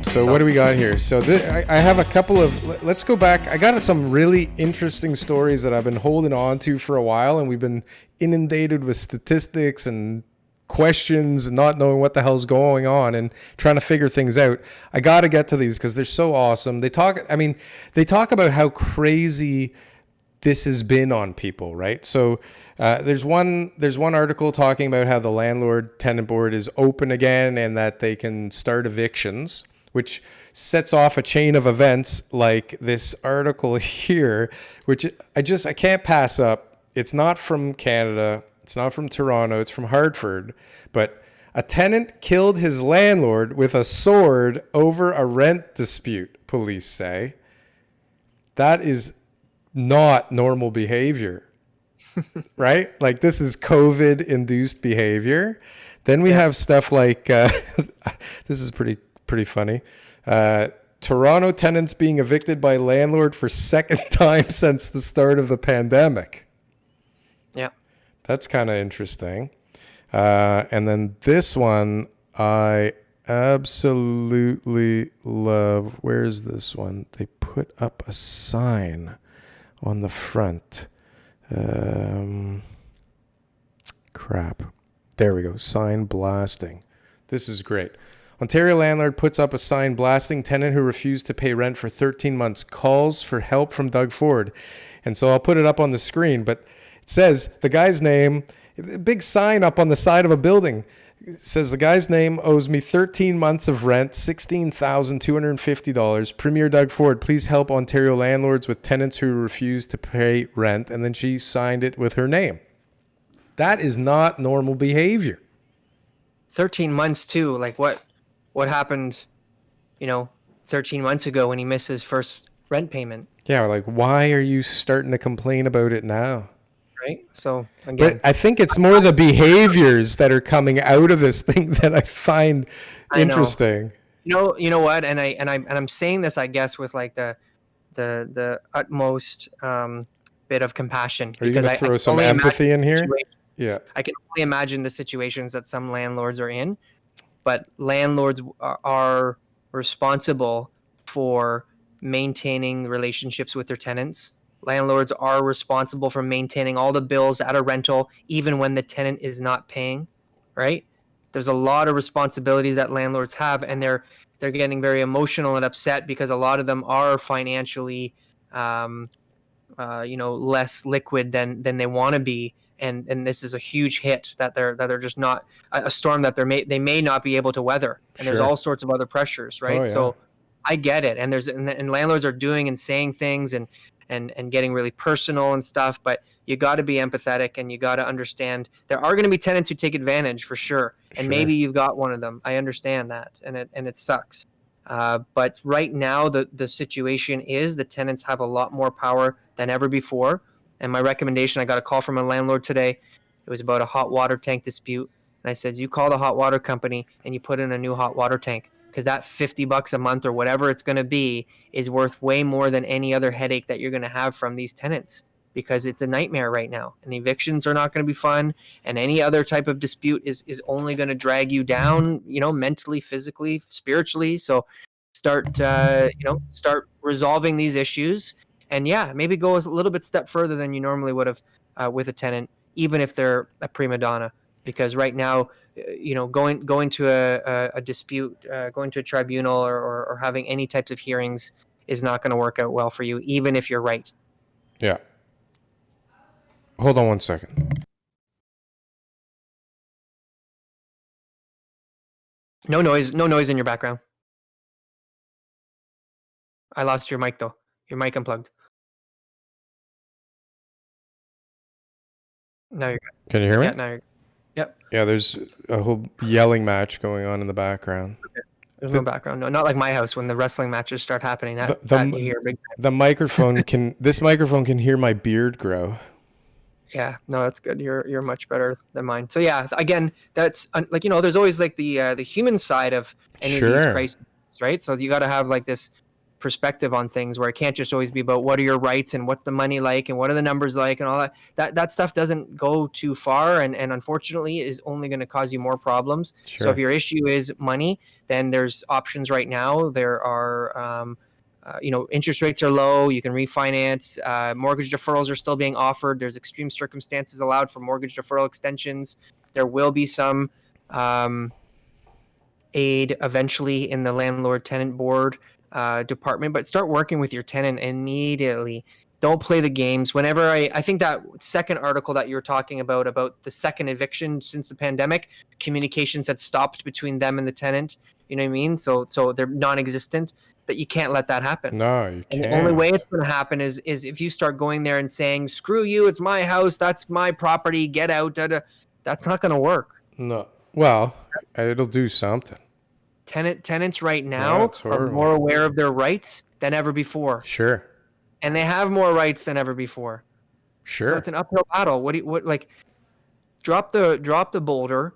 So what do we got here? So I have a couple of, let's go back. I got some really interesting stories that I've been holding on to for a while, and we've been inundated with statistics and questions and not knowing what the hell's going on and trying to figure things out. I got to get to these because they're so awesome. They talk about how crazy this has been on people, right? So there's one article talking about how the landlord tenant board is open again and that they can start evictions, which sets off a chain of events like this article here, which I can't pass up. It's not from Canada. It's not from Toronto. It's from Hartford. But a tenant killed his landlord with a sword over a rent dispute, police say. That is not normal behavior, right? Like, this is COVID-induced behavior. Then we have stuff like, this is pretty funny. Toronto tenants being evicted by landlord for second time since the start of the pandemic. Yeah. That's kind of interesting. And then this one I absolutely love. Where's this one? They put up a sign on the front. Crap. There we go. Sign blasting. This is great. Ontario landlord puts up a sign blasting tenant who refused to pay rent for 13 months, calls for help from Doug Ford. And so I'll put it up on the screen, but it says the guy's name, a big sign up on the side of a building. It says the guy's name owes me 13 months of rent, $16,250. Premier Doug Ford, please help Ontario landlords with tenants who refuse to pay rent. And then she signed it with her name. That is not normal behavior. 13 months too. Like what happened, 13 months ago when he missed his first rent payment? Yeah, like, why are you starting to complain about it now? Right. So again, but I think it's more the behaviors that are coming out of this thing that I find interesting. You know what? And I'm saying this, I guess, with like the utmost bit of compassion. Are you going to throw some empathy in here? Yeah. I can only imagine the situations that some landlords are in, but landlords are responsible for maintaining relationships with their tenants. Landlords are responsible for maintaining all the bills at a rental, even when the tenant is not paying, right? There's a lot of responsibilities that landlords have, and they're getting very emotional and upset because a lot of them are financially, less liquid than they want to be, and this is a huge hit that they're just not a storm that they may not be able to weather, and Sure. There's all sorts of other pressures, right? Oh, yeah. So I get it, and and landlords are doing and saying things and getting really personal and stuff, but you got to be empathetic and you got to understand there are going to be tenants who take advantage for sure. And Sure. Maybe you've got one of them. I understand that. And it sucks. But right now the situation is the tenants have a lot more power than ever before. And my recommendation, I got a call from a landlord today. It was about a hot water tank dispute. And I said, you call the hot water company and you put in a new hot water tank, because that $50 a month or whatever it's going to be is worth way more than any other headache that you're going to have from these tenants, because it's a nightmare right now, and evictions are not going to be fun, and any other type of dispute is only going to drag you down, mentally, physically, spiritually. So start resolving these issues, and maybe go a little bit step further than you normally would have with a tenant, even if they're a prima donna, because right now, going to a dispute, going to a tribunal or having any types of hearings is not going to work out well for you, even if you're right. Yeah. Hold on one second. No noise in your background. I lost your mic though. Your mic unplugged. Now you're good. Can you hear me? Yeah, now you're good. Yep. Yeah, there's a whole yelling match going on in the background. Okay. There's no background. No, not like my house when the wrestling matches start happening. That you hear big time. The microphone this microphone can hear my beard grow. Yeah, no, that's good. You're much better than mine. So yeah, again, that's like, there's always like the human side of any of these crises, right? So you got to have like this perspective on things, where it can't just always be about what are your rights and what's the money like and what are the numbers like and all that stuff doesn't go too far, and unfortunately is only going to cause you more problems. Sure. So if your issue is money, then there's options right now. There are interest rates are low. You can refinance. Mortgage deferrals are still being offered. There's extreme circumstances allowed for mortgage deferral extensions. There will be some aid eventually in the landlord-tenant board department, but start working with your tenant immediately. Don't play the games. Whenever I think that second article that you were talking about the second eviction since the pandemic, communications had stopped between them and the tenant. You know what I mean? So they're non-existent. That you can't let that happen. No, you can't. And the only way it's going to happen is if you start going there and saying, "Screw you! It's my house. That's my property. Get out." That's not going to work. No. Well, it'll do something. Tenants right now are more aware of their rights than ever before. Sure. And they have more rights than ever before. Sure. So it's an uphill battle. Drop the boulder,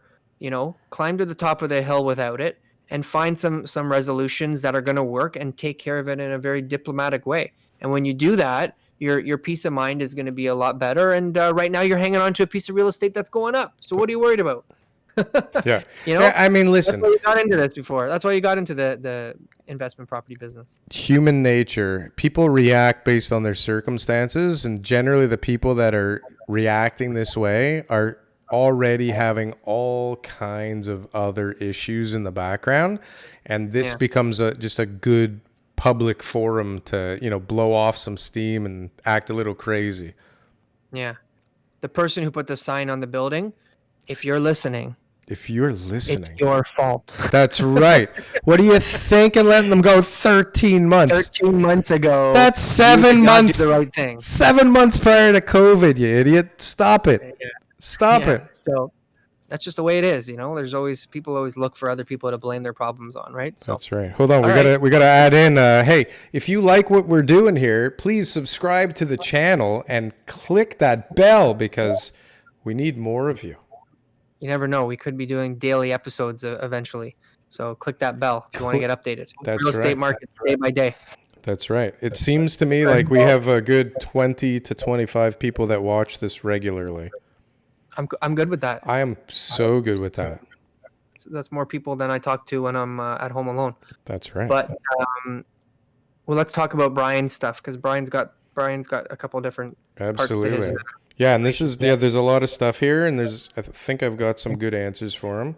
climb to the top of the hill without it, and find some resolutions that are going to work and take care of it in a very diplomatic way. And when you do that, your peace of mind is going to be a lot better. And right now you're hanging on to a piece of real estate that's going up. So what are you worried about? Yeah. I mean, listen. That's why you got into this before. That's why you got into the investment property business. Human nature. People react based on their circumstances, and generally the people that are reacting this way are already having all kinds of other issues in the background, and this becomes just a good public forum to blow off some steam and act a little crazy. Yeah. The person who put the sign on the building, if you're listening, it's your fault. That's right. What do you think in letting them go 13 months? 13 months ago. That's 7 months. Do the right thing. 7 months prior to COVID, you idiot. Stop it. Yeah. Stop it. So that's just the way it is. People always look for other people to blame their problems on, right? So that's right. Hold on. We gotta add in, hey, if you like what we're doing here, please subscribe to the channel and click that bell, because we need more of you. You never know. We could be doing daily episodes eventually. So click that bell if you want to get updated. That's Real estate markets day by day. That's right. It seems to me like we have a good 20 to 25 people that watch this regularly. I'm good with that. I am so good with that. That's more people than I talk to when I'm at home alone. That's right. But let's talk about Brian's stuff, because Brian's got a couple of different Absolutely. parts to his. Yeah, and there's a lot of stuff here, and I think I've got some good answers for him.